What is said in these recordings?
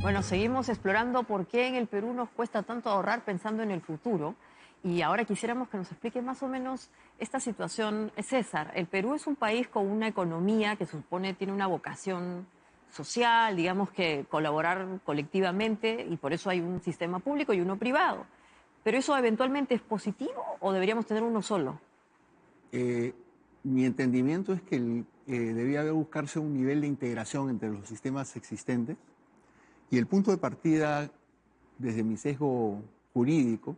Bueno, seguimos explorando por qué en el Perú nos cuesta tanto ahorrar pensando en el futuro. Y ahora quisiéramos que nos explique más o menos esta situación. César, el Perú es un país con una economía que supone tiene una vocación social, digamos que colaborar colectivamente, y por eso hay un sistema público y uno privado. ¿Pero eso eventualmente es positivo o deberíamos tener uno solo? Eh, Mi entendimiento es que debía haber buscarse un nivel de integración entre los sistemas existentes y el punto de partida, desde mi sesgo jurídico,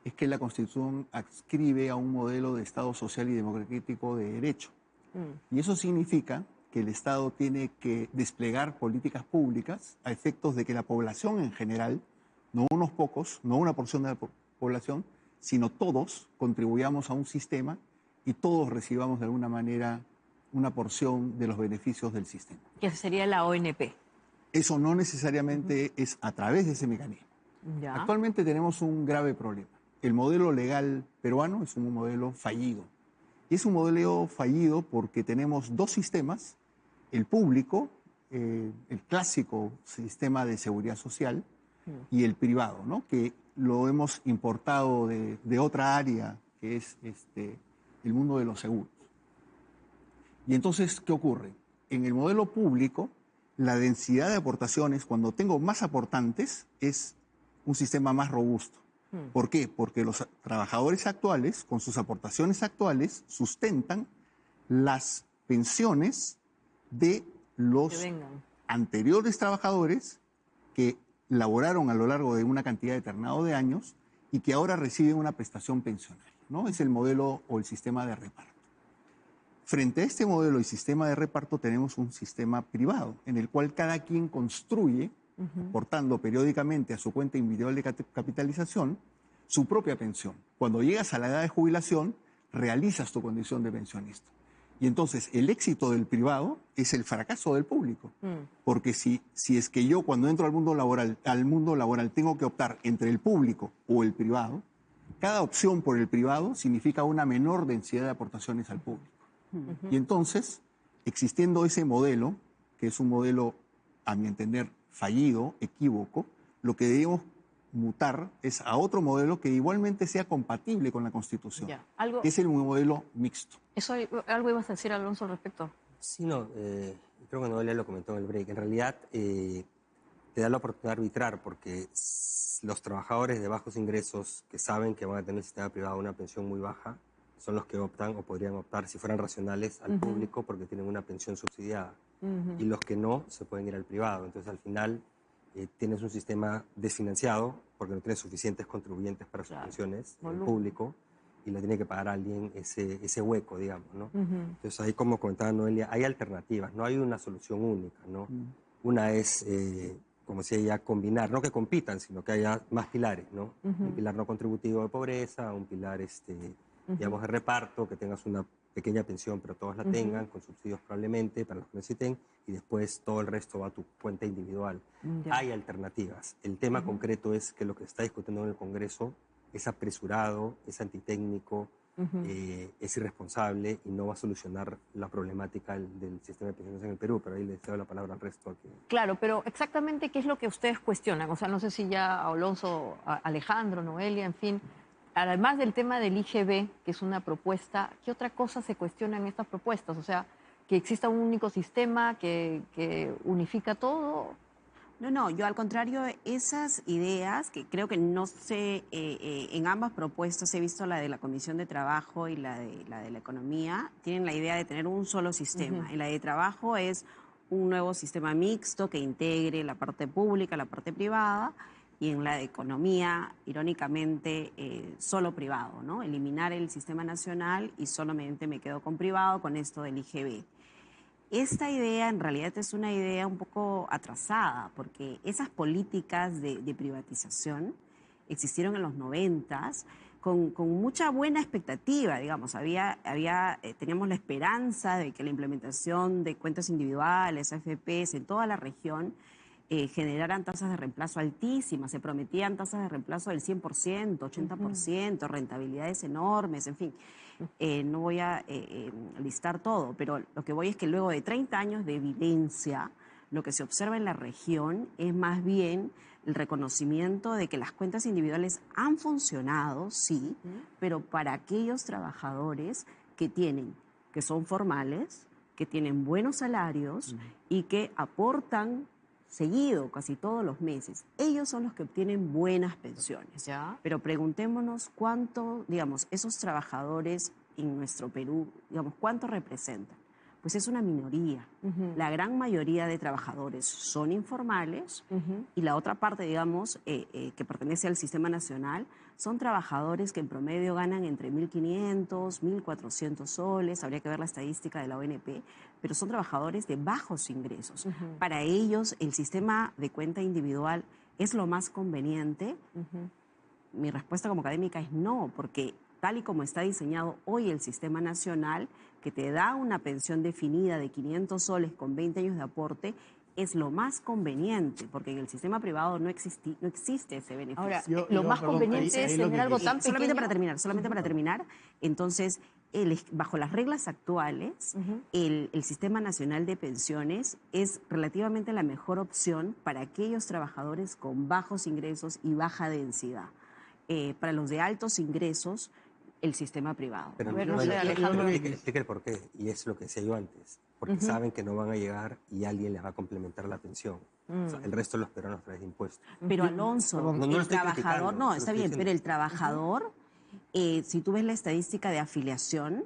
es que la Constitución adscribe a un modelo de Estado social y democrático de derecho. Mm, Y eso significa que el Estado tiene que desplegar políticas públicas a efectos de que la población en general, no unos pocos, no una porción de la población, sino todos contribuyamos a un sistema y todos recibamos de alguna manera una porción de los beneficios del sistema. que sería la ONP. Eso no necesariamente es a través de ese mecanismo. Ya. Actualmente tenemos un grave problema. El modelo legal peruano es un modelo fallido. Y es un modelo fallido porque tenemos dos sistemas, el público, el clásico sistema de seguridad social, y el privado, ¿no? Que lo hemos importado de otra área, que es el mundo de los seguros. Y entonces, ¿qué ocurre? En el modelo público, la densidad de aportaciones, cuando tengo más aportantes, es un sistema más robusto. ¿Por qué? Porque los trabajadores actuales, con sus aportaciones actuales, sustentan las pensiones de Que los vengan. anteriores trabajadores que laboraron a lo largo de una cantidad determinada de años y que ahora reciben una prestación pensionaria, ¿no? Es el modelo o el sistema de reparto. Frente a este modelo y sistema de reparto tenemos un sistema privado en el cual cada quien construye, aportando periódicamente a su cuenta individual de capitalización, su propia pensión. Cuando llegas a la edad de jubilación, realizas tu condición de pensionista. Y entonces el éxito del privado es el fracaso del público. Porque si es que yo cuando entro al mundo laboral tengo que optar entre el público o el privado, cada opción por el privado significa una menor densidad de aportaciones al público. Y entonces, existiendo ese modelo, que es un modelo, a mi entender, fallido, equívoco, lo que debemos mutar es a otro modelo que igualmente sea compatible con la Constitución, Ya. Algo, que es el modelo mixto. algo ibas a decir, Alonso, al respecto. Sí, no, creo que Noelia lo comentó en el break. En realidad, te da la oportunidad de arbitrar porque los trabajadores de bajos ingresos que saben que van a tener el sistema privado una pensión muy baja son los que optan o podrían optar, si fueran racionales, al público porque tienen una pensión subsidiada. Y los que no se pueden ir al privado. Entonces, al final, tienes un sistema desfinanciado porque no tienes suficientes contribuyentes para sus pensiones, el público, y le tiene que pagar a alguien ese hueco, digamos, ¿no? Entonces, ahí, como comentaba Noelia, hay alternativas, no hay una solución única, ¿no? Una es, como decía ella, combinar, no que compitan, sino que haya más pilares, ¿no? Un pilar no contributivo de pobreza, un pilar, digamos, de reparto, que tengas una pequeña pensión, pero todos la tengan, con subsidios probablemente para los que necesiten, y después todo el resto va a tu cuenta individual. Ya. Hay alternativas. El tema concreto es que lo que se está discutiendo en el Congreso es apresurado, es antitécnico, es irresponsable y no va a solucionar la problemática del sistema de pensiones en el Perú, pero ahí les cedo la palabra al resto. Claro, pero exactamente qué es lo que ustedes cuestionan. O sea, no sé si ya Alonso, Alejandro, Noelia, en fin, además del tema del IGB, que es una propuesta, ¿qué otra cosa se cuestiona en estas propuestas? O sea, que exista un único sistema que unifica todo. No, yo al contrario, esas ideas que creo que no sé, en ambas propuestas he visto la de la Comisión de Trabajo y la de la Economía, tienen la idea de tener un solo sistema. En la de Trabajo es un nuevo sistema mixto que integre la parte pública, la parte privada, y en la de Economía, irónicamente, solo privado, ¿no? Eliminar el sistema nacional y solamente me quedo con privado con esto del IGB. Esta idea en realidad es una idea un poco atrasada, porque esas políticas de privatización existieron en los 90 con mucha buena expectativa, digamos. Teníamos la esperanza de que la implementación de cuentas individuales, AFPs en toda la región generaran tasas de reemplazo altísimas, se prometían tasas de reemplazo del 100%, 80%, rentabilidades enormes, en fin. No voy a listar todo, pero lo que voy es que luego de 30 años de evidencia, lo que se observa en la región es más bien el reconocimiento de que las cuentas individuales han funcionado, sí, pero para aquellos trabajadores que son formales, que tienen buenos salarios y que aportan seguido, casi todos los meses. Ellos son los que obtienen buenas pensiones. Ya. Pero preguntémonos cuánto, digamos, esos trabajadores en nuestro Perú, digamos, ¿cuánto representan? Pues es una minoría. La gran mayoría de trabajadores son informales y la otra parte, digamos, que pertenece al sistema nacional, son trabajadores que en promedio ganan entre 1.500, 1.400 soles, habría que ver la estadística de la ONP, pero son trabajadores de bajos ingresos. Para ellos, el sistema de cuenta individual es lo más conveniente. Mi respuesta como académica es no, porque tal y como está diseñado hoy el sistema nacional, que te da una pensión definida de 500 soles con 20 años de aporte, es lo más conveniente, porque en el sistema privado no existe ese beneficio. Ahora, lo más conveniente es tener algo tan pequeño. Solamente para terminar, entonces, bajo las reglas actuales, el Sistema Nacional de Pensiones es relativamente la mejor opción para aquellos trabajadores con bajos ingresos y baja densidad. Para los de altos ingresos, el sistema privado. Pero A ver, no sé, Alejandro. explique el por qué, y es lo que decía yo antes. Porque saben que no van a llegar y alguien les va a complementar la pensión. O sea, el resto de los peruanos a través de impuestos. Pero Alonso, No lo el estoy trabajador, criticando, no, lo está estoy bien, diciendo. pero el trabajador, si tú ves la estadística de afiliación,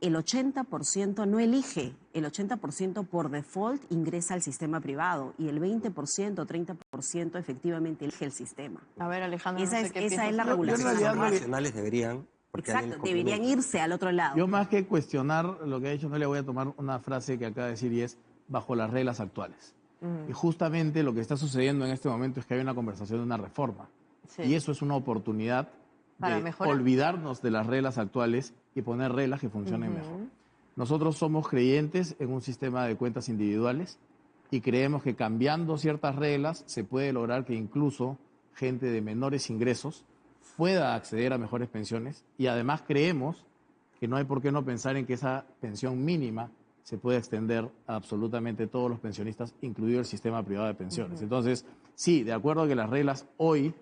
el 80% no elige, el 80% por default ingresa al sistema privado y el 20%, 30% efectivamente elige el sistema. A ver, Alejandro, Esa no sé es- qué esa piensas es la tú. regulación. Los realidad no le- nacionales deberían... porque alguien Exacto, les deberían complementa. irse al otro lado. Yo más que cuestionar lo que ha dicho, no le voy a tomar una frase que acaba de decir y es bajo las reglas actuales. Y justamente lo que está sucediendo en este momento es que hay una conversación de una reforma. Sí. Y eso es una oportunidad Para de mejorar. olvidarnos de las reglas actuales y poner reglas que funcionen mejor. Nosotros somos creyentes en un sistema de cuentas individuales y creemos que cambiando ciertas reglas se puede lograr que incluso gente de menores ingresos pueda acceder a mejores pensiones y además creemos que no hay por qué no pensar en que esa pensión mínima se puede extender a absolutamente todos los pensionistas, incluido el sistema privado de pensiones. Entonces, sí, de acuerdo a que las reglas hoy,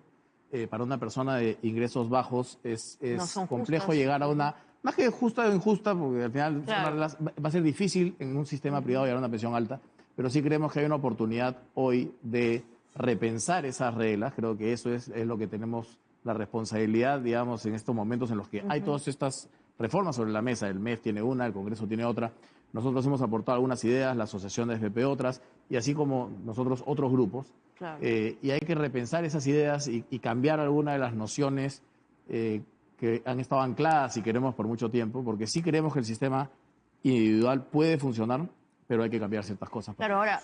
para una persona de ingresos bajos, es No son complejo justas. llegar a una, más que justa o injusta, porque al final son Claro. unas reglas, va a ser difícil en un sistema privado llegar a una pensión alta, pero sí creemos que hay una oportunidad hoy de repensar esas reglas. Creo que eso es lo que tenemos la responsabilidad, digamos, en estos momentos en los que hay todas estas reformas sobre la mesa. El MEF tiene una, el Congreso tiene otra. Nosotros hemos aportado algunas ideas, la Asociación de FP otras, y así como nosotros otros grupos. Claro. Y hay que repensar esas ideas y cambiar algunas de las nociones que han estado ancladas, si queremos, por mucho tiempo, porque sí creemos que el sistema individual puede funcionar, pero hay que cambiar ciertas cosas. Claro, ahora,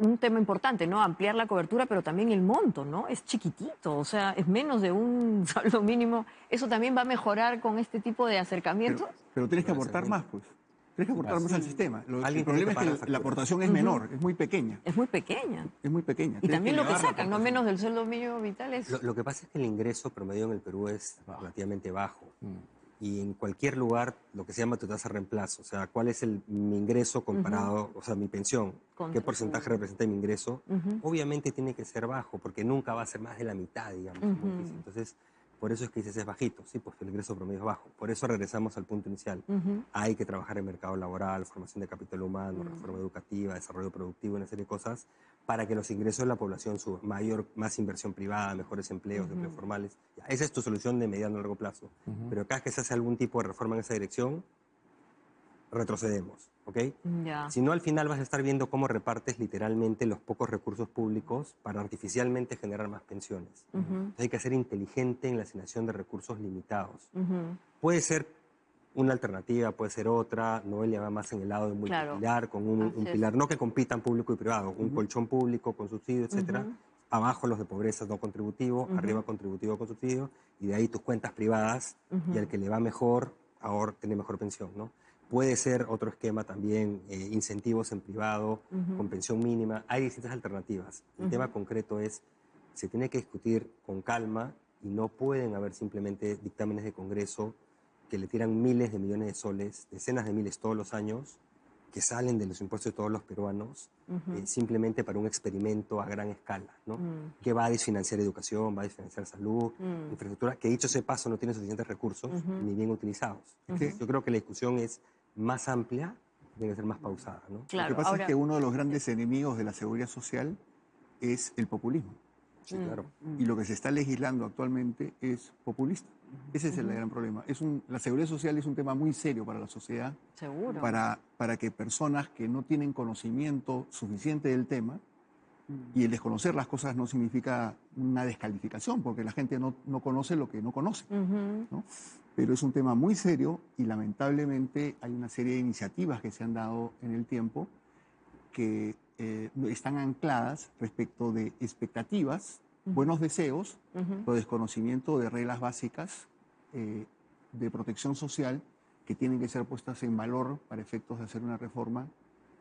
un tema importante, ¿no? Ampliar la cobertura, pero también el monto, ¿no? Es chiquitito, o sea, es menos de un sueldo mínimo. ¿Eso también va a mejorar con este tipo de acercamientos? Pero tienes que aportar más, pues. Tienes que aportar más al sistema. El Alguien problema tiene que es pagar que la factura. la aportación es menor, es muy pequeña. Es muy pequeña. Es muy pequeña. Y Tienes también lo que elevar la sacan, no aportación. menos del sueldo mínimo vital es... Lo que pasa es que el ingreso promedio en el Perú es relativamente bajo. Y en cualquier lugar, lo que se llama tu tasa de reemplazo, o sea, cuál es mi ingreso comparado, o sea, mi pensión, Contra qué porcentaje representa mi ingreso, obviamente tiene que ser bajo, porque nunca va a ser más de la mitad, digamos. Como dice. Entonces, por eso es que dices es bajito, sí, pues el ingreso promedio es bajo. Por eso regresamos al punto inicial. Hay que trabajar en mercado laboral, formación de capital humano, reforma educativa, desarrollo productivo, una serie de cosas, para que los ingresos de la población suban. Más inversión privada, mejores empleos, empleos formales. Ya, esa es tu solución de mediano a largo plazo. Pero cada vez que se hace algún tipo de reforma en esa dirección, retrocedemos, ¿ok? Ya. Si no, al final vas a estar viendo cómo repartes literalmente los pocos recursos públicos para artificialmente generar más pensiones. Entonces hay que ser inteligente en la asignación de recursos limitados. Puede ser una alternativa, puede ser otra. Noelia va más en el lado de multipilar, Claro. con un Así es. pilar, no que compitan público y privado, un colchón público con subsidio, etcétera. Abajo los de pobreza no contributivo, arriba contributivo con subsidio, y de ahí tus cuentas privadas, y al que le va mejor, ahora tiene mejor pensión, ¿no? Puede ser otro esquema también, incentivos en privado, con pensión mínima. Hay distintas alternativas. El tema concreto es, se tiene que discutir con calma y no pueden haber simplemente dictámenes de Congreso que le tiran miles de millones de soles, decenas de miles todos los años, que salen de los impuestos de todos los peruanos simplemente para un experimento a gran escala, ¿no? Que va a desfinanciar educación, va a desfinanciar salud, infraestructura, que dicho sea de paso no tiene suficientes recursos ni bien utilizados. Yo creo que la discusión es más amplia, tiene que ser más pausada, ¿no? Claro, Lo que pasa ahora, es que uno de los grandes enemigos de la seguridad social es el populismo. Sí, claro. Y lo que se está legislando actualmente es populista. Ese es el gran problema. La seguridad social es un tema muy serio para la sociedad, seguro. para que personas que no tienen conocimiento suficiente del tema, y el desconocer las cosas no significa una descalificación, porque la gente no conoce lo que no conoce, ¿no? Pero es un tema muy serio y lamentablemente hay una serie de iniciativas que se han dado en el tiempo que están ancladas respecto de expectativas, buenos deseos, pero desconocimiento de reglas básicas de protección social que tienen que ser puestas en valor para efectos de hacer una reforma,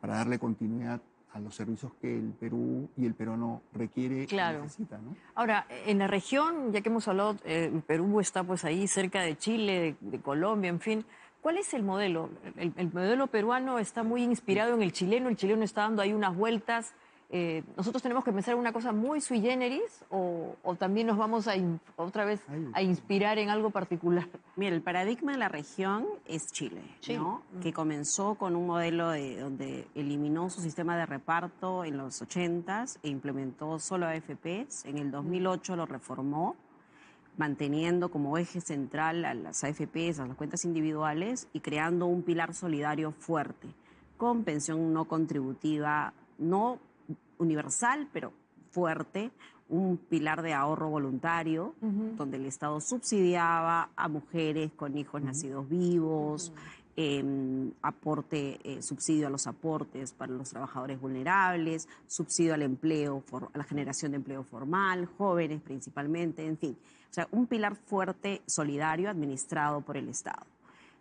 para darle continuidad a los servicios que el Perú y el peruano requiere y necesita, ¿no? Ahora, en la región, ya que hemos hablado, el Perú está pues ahí cerca de Chile, de Colombia, en fin. ¿Cuál es el modelo? El modelo peruano está muy inspirado en el chileno está dando ahí unas vueltas. ¿Nosotros tenemos que pensar en una cosa muy sui generis o también nos vamos otra vez a inspirar en algo particular? Mira, el paradigma de la región es Chile, ¿no? Que comenzó con un modelo donde eliminó su sistema de reparto en los 80s e implementó solo AFPs. En el 2008 lo reformó, manteniendo como eje central a las AFPs, a las cuentas individuales, y creando un pilar solidario fuerte, con pensión no contributiva, no universal, pero fuerte, un pilar de ahorro voluntario, donde el Estado subsidiaba a mujeres con hijos nacidos vivos, subsidio a los aportes para los trabajadores vulnerables, subsidio al empleo, a la generación de empleo formal, jóvenes principalmente, en fin. O sea, un pilar fuerte, solidario, administrado por el Estado.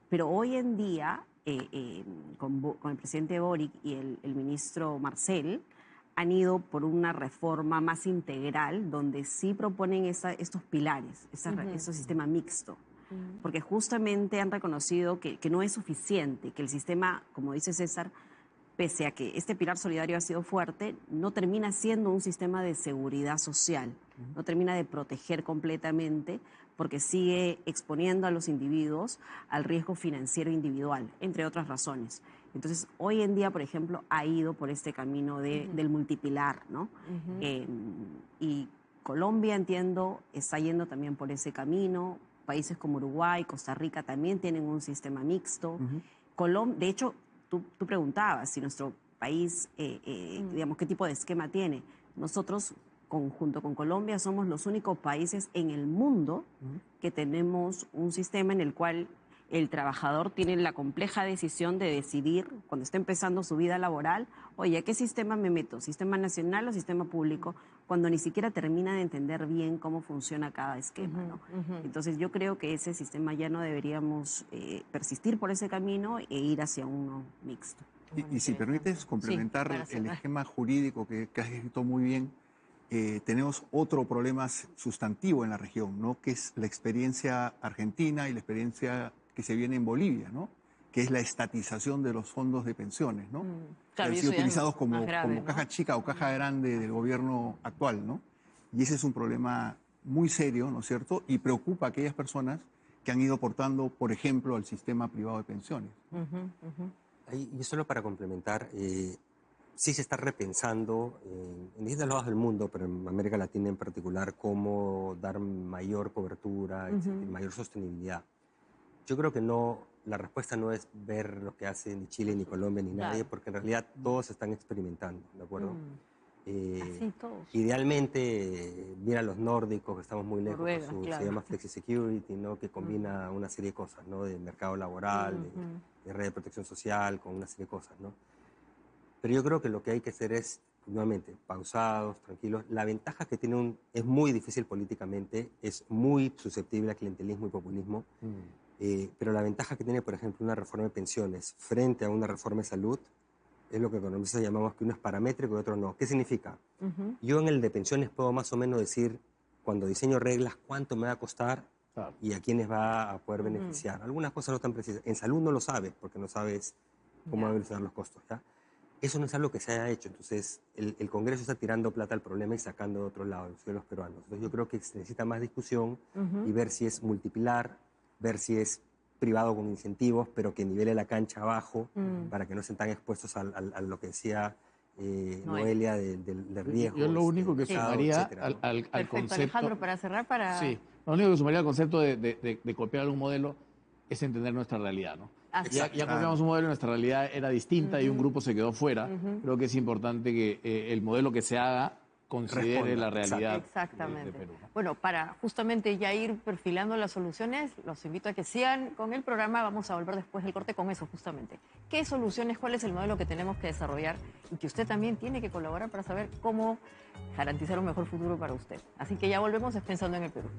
Pero hoy en día, con el presidente Boric y el ministro Marcel, han ido por una reforma más integral, donde sí proponen estos pilares, ese sistema mixto. Porque justamente han reconocido que no es suficiente, que el sistema, como dice César, pese a que este pilar solidario ha sido fuerte, no termina siendo un sistema de seguridad social, no termina de proteger completamente, porque sigue exponiendo a los individuos al riesgo financiero individual, entre otras razones. Entonces, hoy en día, por ejemplo, ha ido por este camino del multipilar, ¿no? Y Colombia, entiendo, está yendo también por ese camino. Países como Uruguay, Costa Rica también tienen un sistema mixto. De hecho, tú preguntabas si nuestro país, digamos, qué tipo de esquema tiene. Nosotros, junto con Colombia, somos los únicos países en el mundo que tenemos un sistema en el cual el trabajador tiene la compleja decisión de decidir, cuando está empezando su vida laboral, oye, ¿a qué sistema me meto? ¿Sistema nacional o sistema público? Cuando ni siquiera termina de entender bien cómo funciona cada esquema, ¿no? Entonces yo creo que ese sistema ya no deberíamos persistir por ese camino e ir hacia uno mixto. Y si permites complementar el esquema jurídico que has escrito muy bien, tenemos otro problema sustantivo en la región, ¿no? Que es la experiencia argentina y la experiencia que se viene en Bolivia, ¿no? Que es la estatización de los fondos de pensiones, ¿no? Claro, que han sido utilizados como grave, como caja chica o caja grande del gobierno actual, ¿no? Y ese es un problema muy serio, ¿no es cierto? Y preocupa a aquellas personas que han ido aportando, por ejemplo, al sistema privado de pensiones. Y solo para complementar, sí se está repensando en distintos lados del mundo, pero en América Latina en particular, cómo dar mayor cobertura, mayor sostenibilidad. Yo creo que la respuesta no es ver lo que hace ni Chile, ni Colombia, ni nadie, porque en realidad todos están experimentando, ¿de acuerdo? Así todos. Idealmente, mira los nórdicos, que estamos muy lejos, Noruega, se llama Flexi Security, ¿no? Que combina una serie de cosas, ¿no? De mercado laboral, de red de protección social, con una serie de cosas, ¿no? Pero yo creo que lo que hay que hacer es, nuevamente, pausados, tranquilos. La ventaja que tiene es muy difícil políticamente, es muy susceptible a clientelismo y populismo, pero la ventaja que tiene, por ejemplo, una reforma de pensiones frente a una reforma de salud es lo que economistas llamamos que uno es paramétrico y otro no. ¿Qué significa? Yo en el de pensiones puedo más o menos decir, cuando diseño reglas, cuánto me va a costar y a quiénes va a poder beneficiar. Algunas cosas no están precisas. En salud no lo sabes, porque no sabes cómo van a evolucionar los costos, ¿ya? Eso no es algo que se haya hecho. Entonces, el Congreso está tirando plata al problema y sacando de otro lado, de los peruanos. Entonces, yo creo que se necesita más discusión y ver si es multipilar, ver si es privado con incentivos, pero que nivele la cancha abajo para que no estén tan expuestos a lo que decía Noelia del riesgo. Yo lo único que sumaría etcétera, ¿no? al Perfecto, concepto... Alejandro, para cerrar, para... Sí, lo único que sumaría al concepto de copiar algún modelo es entender nuestra realidad, ¿no? Así Ya copiamos un modelo, nuestra realidad era distinta y un grupo se quedó fuera. Creo que es importante que el modelo que se haga considere Responda, la realidad Exactamente. de Perú, ¿no? Bueno, para justamente ya ir perfilando las soluciones, los invito a que sigan con el programa. Vamos a volver después del corte con eso justamente. ¿Qué soluciones, cuál es el modelo que tenemos que desarrollar y que usted también tiene que colaborar para saber cómo garantizar un mejor futuro para usted? Así que ya volvemos pensando en el Perú.